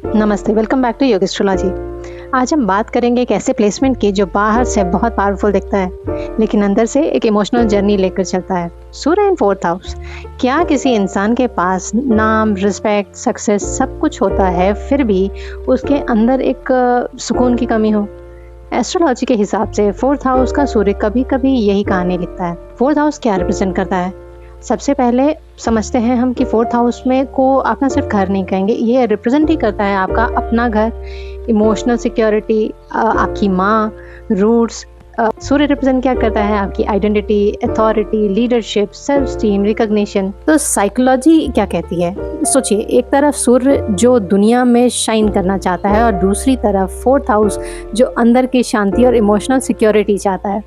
नमस्ते, welcome back to योग astrology. आज हम बात करेंगे एक ऐसे प्लेसमेंट की जो बाहर से बहुत पावरफुल दिखता है लेकिन अंदर से एक इमोशनल जर्नी लेकर चलता है। सूर्य इन फोर्थ हाउस। क्या किसी इंसान के पास नाम, रिस्पेक्ट, सक्सेस सब कुछ होता है फिर भी उसके अंदर एक सुकून की कमी हो? एस्ट्रोलॉजी के हिसाब से फोर्थ हाउस का सूर्य कभी कभी यही कहानी लिखता है। फोर्थ हाउस क्या रिप्रेजेंट करता है? सबसे पहले समझते हैं हम कि फोर्थ हाउस में को आप ना सिर्फ घर नहीं कहेंगे, ये रिप्रेजेंट ही करता है आपका अपना घर, इमोशनल सिक्योरिटी, आपकी माँ, रूट्स। सूर्य रिप्रेजेंट क्या करता है? आपकी identity, authority, leadership, self esteem, recognition. तो साइकोलॉजी क्या कहती है? सोचिए, एक तरफ सूर्य जो दुनिया में शाइन करना चाहता है और दूसरी तरफ फोर्थ हाउस जो अंदर की शांति और इमोशनल सिक्योरिटी चाहता है।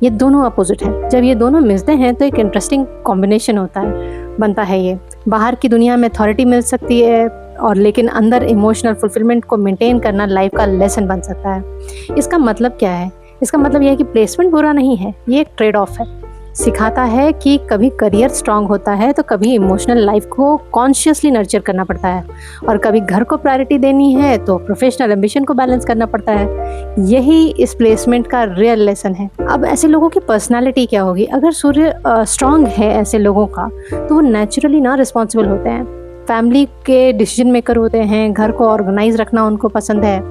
ये दोनों अपोजिट है। जब ये दोनों मिलते हैं तो एक इंटरेस्टिंग कॉम्बिनेशन बनता है। ये बाहर की दुनिया में अथॉरिटी मिल सकती है और लेकिन अंदर इमोशनल फुलफिलमेंट को मेंटेन करना लाइफ का लेसन बन सकता है। इसका मतलब क्या है? इसका मतलब यह है कि प्लेसमेंट बुरा नहीं है, ये एक ट्रेड ऑफ है। सिखाता है कि कभी करियर स्ट्रांग होता है तो कभी इमोशनल लाइफ को कॉन्शियसली नर्चर करना पड़ता है, और कभी घर को प्रायोरिटी देनी है तो प्रोफेशनल एम्बिशन को बैलेंस करना पड़ता है। यही इस प्लेसमेंट का रियल लेसन है। अब ऐसे लोगों की पर्सनालिटी क्या होगी? अगर सूर्य स्ट्रांग है ऐसे लोगों का तो वो नेचुरली ना रिस्पॉन्सिबल होते हैं, फैमिली के डिसीजन मेकर होते हैं, घर को ऑर्गेनाइज रखना उनको पसंद है,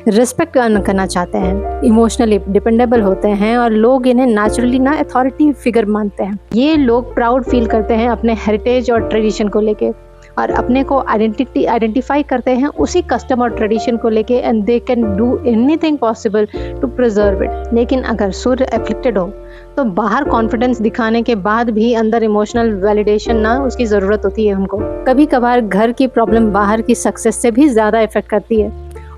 रिस्पेक्ट अर्न करना चाहते हैं, इमोशनली डिपेंडेबल होते हैं और लोग इन्हें नेचुरली ना अथॉरिटी फिगर मानते हैं। ये लोग प्राउड फील करते हैं अपने हेरिटेज और ट्रेडिशन को लेके और अपने को आइडेंटिफाई करते हैं उसी कस्टम और ट्रेडिशन को लेके, and they can do anything possible to preserve it. लेकिन अगर सूर्य एफ्लिक्टेड हो तो बाहर कॉन्फिडेंस दिखाने के बाद भी अंदर इमोशनल वैलिडेशन ना उसकी ज़रूरत होती है उनको। कभी कभार घर की प्रॉब्लम बाहर की सक्सेस से भी ज़्यादा इफेक्ट करती है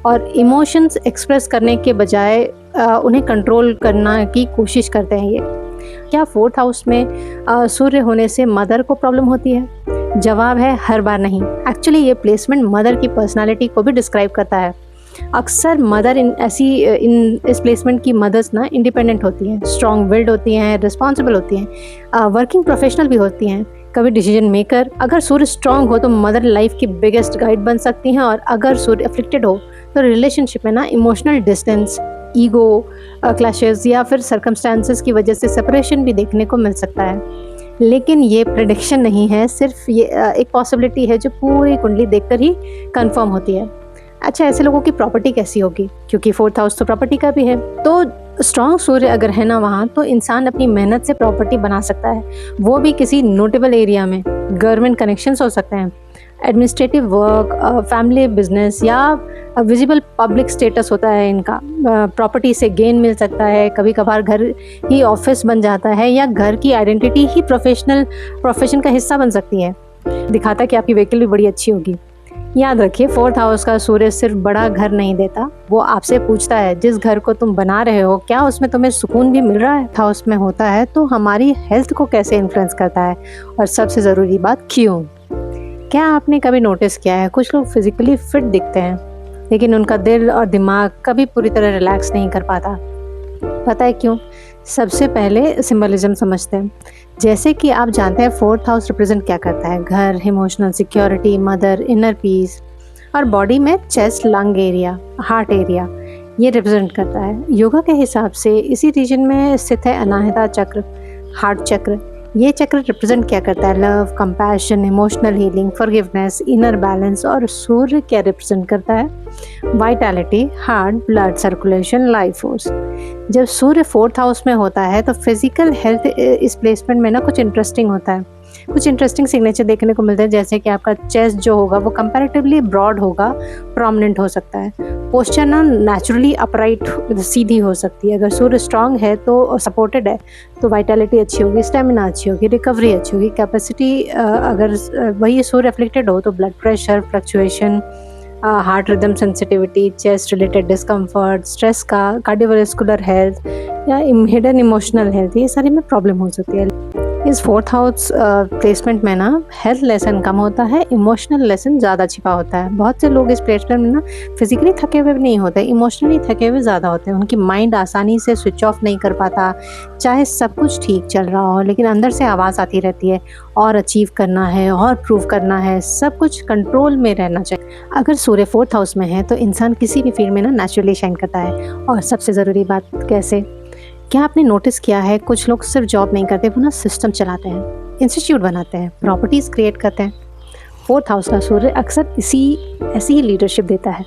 और इमोशंस एक्सप्रेस करने के बजाय उन्हें कंट्रोल करना की कोशिश करते हैं। ये क्या फोर्थ हाउस में सूर्य होने से मदर को प्रॉब्लम होती है? जवाब है हर बार नहीं। एक्चुअली ये प्लेसमेंट मदर की पर्सनालिटी को भी डिस्क्राइब करता है। अक्सर मदर इस प्लेसमेंट की मदर्स ना इंडिपेंडेंट होती हैं, स्ट्रॉन्ग विल्ड होती हैं, रिस्पॉन्सिबल होती हैं, वर्किंग प्रोफेशनल भी होती हैं, कभी डिसीजन मेकर। अगर सूर्य स्ट्रॉन्ग हो तो मदर लाइफ की बिगेस्ट गाइड बन सकती हैं, और अगर सूर्य अफ्लिक्टेड हो तो रिलेशनशिप में ना इमोशनल डिस्टेंस, ईगो क्लैशेस या फिर सर्कमस्टांसेस की वजह से सेपरेशन भी देखने को मिल सकता है। लेकिन ये प्रेडिक्शन नहीं है, सिर्फ ये एक पॉसिबिलिटी है जो पूरी कुंडली देखकर ही कंफर्म होती है। अच्छा, ऐसे लोगों की प्रॉपर्टी कैसी होगी? क्योंकि फोर्थ हाउस तो प्रॉपर्टी का भी है। तो स्ट्रॉन्ग सूर्य अगर है ना वहाँ, तो इंसान अपनी मेहनत से प्रॉपर्टी बना सकता है, वो भी किसी नोटेबल एरिया में। गवर्नमेंट कनेक्शंस हो सकते हैं, एडमिनिस्ट्रेटिव वर्क, फैमिली बिजनेस या विजिबल पब्लिक स्टेटस होता है इनका। प्रॉपर्टी से गेन मिल सकता है, कभी कभार घर ही ऑफिस बन जाता है या घर की आइडेंटिटी ही प्रोफेशन का हिस्सा बन सकती है। दिखाता कि आपकी व्हीकल भी बड़ी अच्छी होगी। याद रखिए, फोर्थ हाउस का सूर्य सिर्फ बड़ा घर नहीं देता, वो आपसे पूछता है जिस घर को तुम बना रहे हो क्या उसमें तुम्हें सुकून भी मिल रहा है? हाउस में होता है तो हमारी हेल्थ को कैसे इन्फ्लुएंस करता है, और सबसे ज़रूरी बात क्यों। क्या आपने कभी नोटिस किया है कुछ लोग फिजिकली फिट दिखते हैं लेकिन उनका दिल और दिमाग कभी पूरी तरह रिलैक्स नहीं कर पाता? पता है क्यों? सबसे पहले सिंबलिज्म समझते हैं। जैसे कि आप जानते हैं फोर्थ हाउस रिप्रेजेंट क्या करता है? घर, emotional security, mother, inner peace, और बॉडी में chest, lung area, heart area ये रिप्रेजेंट करता है। योगा के हिसाब से इसी रीजन में स्थित है अनाहता चक्र, हार्ट चक्र। ये चक्र रिप्रेजेंट क्या करता है? Love, compassion, emotional healing, forgiveness, inner balance. और सूर्य क्या रिप्रेजेंट करता है? Vitality, heart, blood circulation, life force. जब सूर्य फोर्थ हाउस में होता है तो फिजिकल हेल्थ इस प्लेसमेंट में ना कुछ इंटरेस्टिंग होता है। कुछ इंटरेस्टिंग सिग्नेचर देखने को मिलते हैं, जैसे कि आपका चेस्ट जो होगा वो कंपैरेटिवली ब्रॉड होगा, प्रोमिनेंट हो सकता है। पोस्चर ना नेचुरली अपराइट, सीधी हो सकती है। अगर सूर्य स्ट्रांग है तो सपोर्टेड है तो वाइटैलिटी अच्छी होगी, स्टेमिना अच्छी होगी, रिकवरी अच्छी होगी, कैपेसिटी। अगर वही सूर्य अफ्लिक्टेड हो तो blood pressure fluctuation, heart rhythm sensitivity, chest related discomfort, stress का, कार्डियोवास्कुलर हेल्थ या हिडन इमोशनल हेल्थ, ये सारी में प्रॉब्लम हो सकती है। इस फोर्थ हाउस प्लेसमेंट में ना हेल्थ लेसन कम होता है, इमोशनल लेसन ज़्यादा छिपा होता है। बहुत से लोग इस प्लेसमेंट में ना फिजिकली थके हुए भी नहीं होते, इमोशनली थके हुए ज़्यादा होते हैं। उनकी माइंड आसानी से स्विच ऑफ नहीं कर पाता, चाहे सब कुछ ठीक चल रहा हो, लेकिन अंदर से आवाज़ आती रहती है और अचीव करना है और प्रूव करना है, सब कुछ कंट्रोल में रहना चाहिए। अगर सूर्य फोर्थ हाउस में है तो इंसान किसी भी फील्ड में ना नेचुरली शाइन करता है। और सबसे ज़रूरी बात कैसे, क्या आपने नोटिस किया है कुछ लोग सिर्फ जॉब नहीं करते, वो ना सिस्टम चलाते हैं, इंस्टीट्यूट बनाते हैं, प्रॉपर्टीज क्रिएट करते हैं। फोर्थ हाउस का सूर्य अक्सर ऐसी ही लीडरशिप देता है।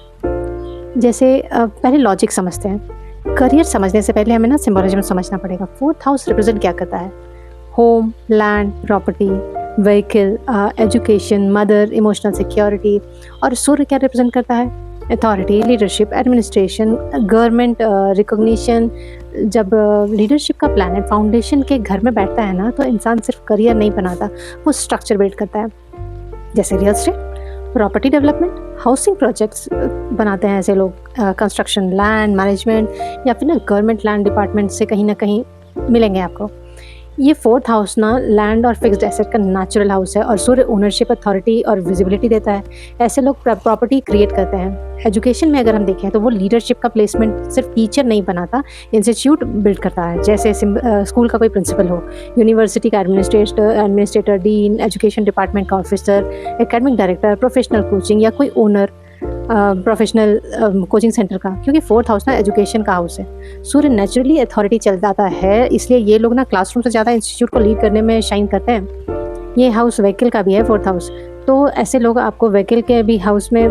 जैसे पहले लॉजिक समझते हैं, करियर समझने से पहले हमें ना सिंबोलिज्म समझना पड़ेगा। फोर्थ हाउस रिप्रेजेंट क्या करता है? Home, land, property, vehicle, education, mother, emotional security. और सूर्य क्या रिप्रेजेंट करता है? Authority, leadership, administration, government recognition. जब लीडरशिप का प्लैनेट फाउंडेशन के घर में बैठता है ना, तो इंसान सिर्फ करियर नहीं बनाता, वो स्ट्रक्चर बिल्ड करता है। जैसे real estate, property development, housing projects बनाते हैं ऐसे लोग, कंस्ट्रक्शन, लैंड मैनेजमेंट, या फिर ना गवर्नमेंट लैंड डिपार्टमेंट से कहीं ना कहीं मिलेंगे आपको। ये फोर्थ हाउस ना लैंड और फिक्स्ड एसेट का नेचुरल हाउस है, और सूर्य ओनरशिप, अथॉरिटी और विजिबिलिटी देता है। ऐसे लोग प्रॉपर्टी क्रिएट करते हैं। एजुकेशन में अगर हम देखें तो वो लीडरशिप का प्लेसमेंट सिर्फ टीचर नहीं बनाता, इंस्टीट्यूट बिल्ड करता है। जैसे स्कूल का कोई प्रिंसिपल हो, यूनिवर्सिटी का एडमिनिस्ट्रेटर, डीन, एजुकेशन डिपार्टमेंट का officer, academic director, professional coaching, या कोई ओनर प्रोफेशनल कोचिंग सेंटर का। क्योंकि फोर्थ हाउस ना एजुकेशन का हाउस है। सूर्य नेचुरली अथॉरिटी चल जाता है, इसलिए ये लोग ना क्लासरूम से ज़्यादा इंस्टीट्यूट को लीड करने में शाइन करते हैं। ये हाउस व्हीकल का भी है, फोर्थ हाउस। तो ऐसे लोग आपको व्हीकल के भी हाउस में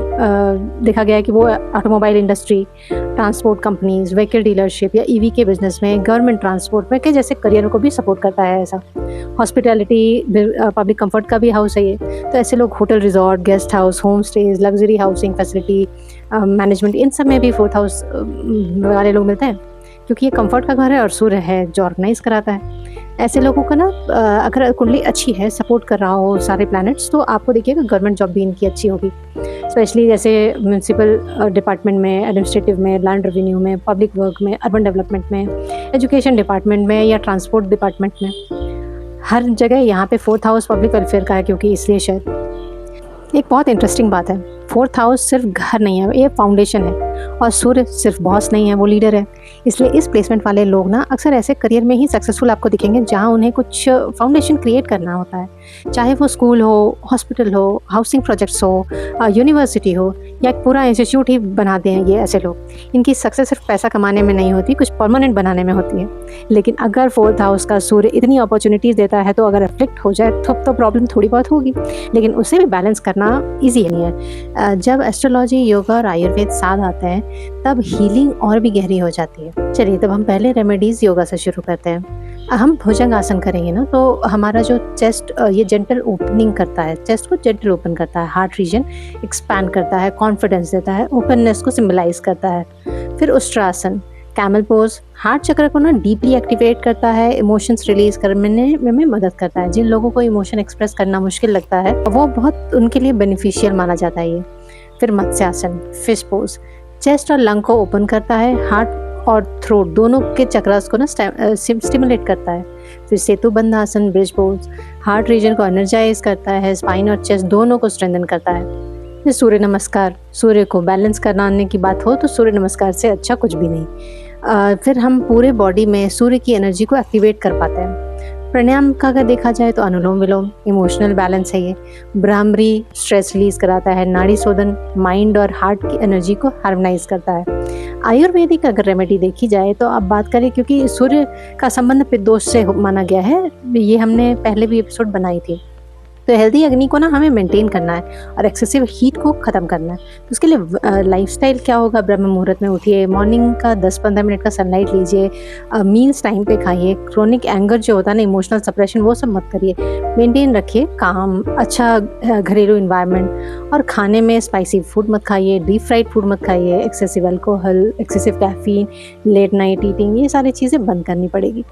देखा गया है कि वो automobile industry, transport companies, vehicle dealership या ईवी के बिजनेस में, गवर्नमेंट ट्रांसपोर्ट में के जैसे करियर को भी सपोर्ट करता है। ऐसा हॉस्पिटैलिटी, पब्लिक कंफर्ट का भी हाउस है ये। तो ऐसे लोग hotel, resort, guest house, home stay, luxury housing facility management, इन सब में भी फोर्थ हाउस वाले लोग मिलते हैं, क्योंकि ये कंफर्ट का घर है और सूर्य है जो ऑर्गेनाइज कराता है। ऐसे लोगों का ना अगर कुंडली अच्छी है, सपोर्ट कर रहा हो सारे प्लैनेट्स, तो आपको देखिएगा गवर्नमेंट जॉब भी इनकी अच्छी होगी। स्पेशली जैसे म्यूनसिपल डिपार्टमेंट में, एडमिनिस्ट्रेटिव में, लैंड रेवेन्यू में, पब्लिक वर्क में, अर्बन डेवलपमेंट में, एजुकेशन डिपार्टमेंट में, या ट्रांसपोर्ट डिपार्टमेंट में। हर जगह यहाँ पे फोर्थ हाउस पब्लिक वेलफेयर का है, क्योंकि इसलिए शायद। एक बहुत इंटरेस्टिंग बात है, फोर्थ हाउस सिर्फ घर नहीं है, ये फाउंडेशन है। और सूर्य सिर्फ बॉस नहीं है, वो लीडर है। इसलिए इस प्लेसमेंट वाले लोग ना अक्सर ऐसे करियर में ही सक्सेसफुल आपको दिखेंगे जहाँ उन्हें कुछ फाउंडेशन क्रिएट करना होता है। चाहे वो स्कूल हो, हॉस्पिटल हो, हाउसिंग प्रोजेक्ट्स हो, यूनिवर्सिटी हो, या एक पूरा इंस्टीट्यूट ही बनाते हैं ये ऐसे लोग। इनकी सक्सेस सिर्फ पैसा कमाने में नहीं होती, कुछ परमानेंट बनाने में होती है। लेकिन अगर फोर्थ हाउस का सूर्य इतनी अपॉर्चुनिटीज़ देता है, तो अगर अफ्लिक्ट हो जाए तो प्रॉब्लम थोड़ी बहुत होगी, लेकिन उसे भी बैलेंस करना ईजी नहीं है। जब एस्ट्रोलॉजी, योगा और आयुर्वेद साथ आते हैं, तब हीलिंग और भी गहरी हो जाती है। चलिए, तब हम पहले रेमेडीज योगा से शुरू करते हैं। हम भुजंग आसन करेंगे ना, तो हमारा जो चेस्ट ये जेंटल ओपनिंग करता है, चेस्ट को जेंटल ओपन करता है, हार्ट रीजन एक्सपैंड करता है, कॉन्फिडेंस देता है, ओपननेस को सिंबलाइज करता है। फिर उष्ट्रासन, कैमल पोज, हार्ट चक्र को ना डीपली एक्टिवेट करता है, इमोशंस रिलीज करने में मदद करता है। जिन लोगों को इमोशन एक्सप्रेस करना मुश्किल लगता है, वो बहुत उनके लिए बेनिफिशियल माना जाता है ये। फिर मत्स्यासन, फिश पोज, चेस्ट और लंग को ओपन करता है, हार्ट और थ्रोट दोनों के चक्रास को ना स्टिमुलेट करता है। फिर सेतु बंध आसन, ब्रिज पोज, हार्ट रीजन को एनर्जाइज करता है, स्पाइन और चेस्ट दोनों को स्ट्रेंथन करता है। फिर सूर्य नमस्कार, सूर्य को बैलेंस कराने की बात हो तो सूर्य नमस्कार से अच्छा कुछ भी नहीं। फिर हम पूरे बॉडी में सूर्य की एनर्जी को एक्टिवेट कर पाते हैं। प्राणायाम का अगर देखा जाए तो अनुलोम विलोम, इमोशनल बैलेंस है ये। ब्राह्मरी स्ट्रेस रिलीज कराता है, नाड़ी शोधन, माइंड और हार्ट की एनर्जी को हार्मोनाइज करता है। आयुर्वेदिक अगर रेमेडी देखी जाए तो आप बात करें, क्योंकि सूर्य का संबंध पित्तदोष से माना गया है, ये हमने पहले भी एपिसोड बनाई थी। तो हेल्दी अग्नि को ना हमें मेंटेन करना है और एक्सेसिव हीट को ख़त्म करना है। तो उसके लिए लाइफस्टाइल क्या होगा? ब्रह्म मुहूर्त में उठिए, मॉर्निंग का 10-15 मिनट का सनलाइट लीजिए, मील्स टाइम पे खाइए, क्रोनिक एंगर जो होता है ना, इमोशनल सप्रेशन, वो सब मत करिए। मेंटेन रखिए काम, अच्छा घरेलू इन्वायरमेंट, और खाने में स्पाइसी फूड मत खाइए, डीप फ्राइड फूड मत खाइए, excessive alcohol, excessive caffeine, late night eating, ये सारी चीज़ें बंद करनी पड़ेगी।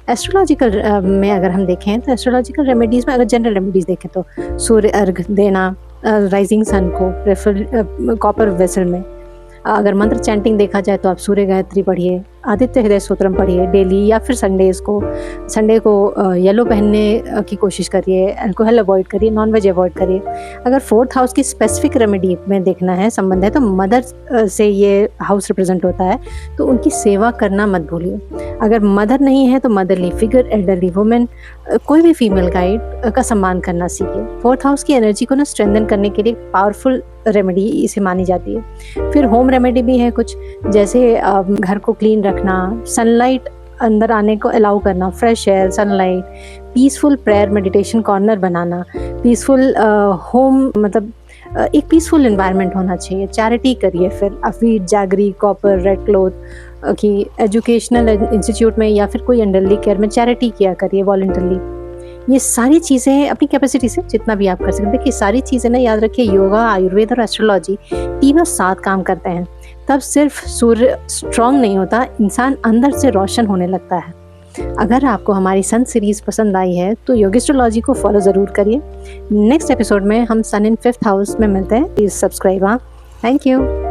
एस्ट्रोलॉजिकल में अगर हम देखें तो एस्ट्रोलॉजिकल रेमेडीज़ में अगर जनरल रेमेडीज़ देखें तो सूर्य अर्घ देना, राइजिंग सन को प्रेफर कॉपर वेसल में। अगर मंत्र चैंटिंग देखा जाए तो आप सूर्य गायत्री पढ़िए, आदित्य हृदय स्तोत्रम पढ़िए डेली, या फिर संडे को येलो पहनने की कोशिश करिए, अल्कोहल अवॉइड करिए, नॉन वेज अवॉइड करिए। अगर फोर्थ हाउस की स्पेसिफिक रेमेडी में देखना है, संबंध है, तो मदर से ये हाउस रिप्रेजेंट होता है, तो उनकी सेवा करना मत भूलिए। अगर मदर नहीं है तो मदरली फिगर, एल्डरली वुमेन, कोई भी फीमेल गाइड का सम्मान करना सीखिए। फोर्थ हाउस की एनर्जी को ना स्ट्रेंथन करने के लिए पावरफुल रेमेडी इसे मानी जाती है। फिर होम रेमेडी भी है कुछ, जैसे घर को क्लीन रखना, सनलाइट अंदर आने को अलाउ करना, fresh air, sunlight, peaceful prayer meditation corner बनाना, पीसफुल होम, मतलब एक पीसफुल एनवायरनमेंट होना चाहिए। चैरिटी करिए, फिर अफीड, जैगरी, कॉपर, रेड क्लॉथ की एजुकेशनल इंस्टीट्यूट में या फिर कोई एल्डरली केयर में चैरिटी किया करिए वॉलंटरली। ये सारी चीज़ें अपनी कैपेसिटी से जितना भी आप कर सकते हैं। देखिए सारी चीज़ें ना याद रखिए, योगा, आयुर्वेद और एस्ट्रोलॉजी तीनों साथ काम करते हैं, तब सिर्फ सूर्य स्ट्रांग नहीं होता, इंसान अंदर से रोशन होने लगता है। अगर आपको हमारी सन सीरीज पसंद आई है तो योगिस्ट्रोलॉजी को फॉलो ज़रूर करिए। नेक्स्ट एपिसोड में हम सन इन 5th हाउस में मिलते हैं। Please subscribe. हाँ, थैंक यू।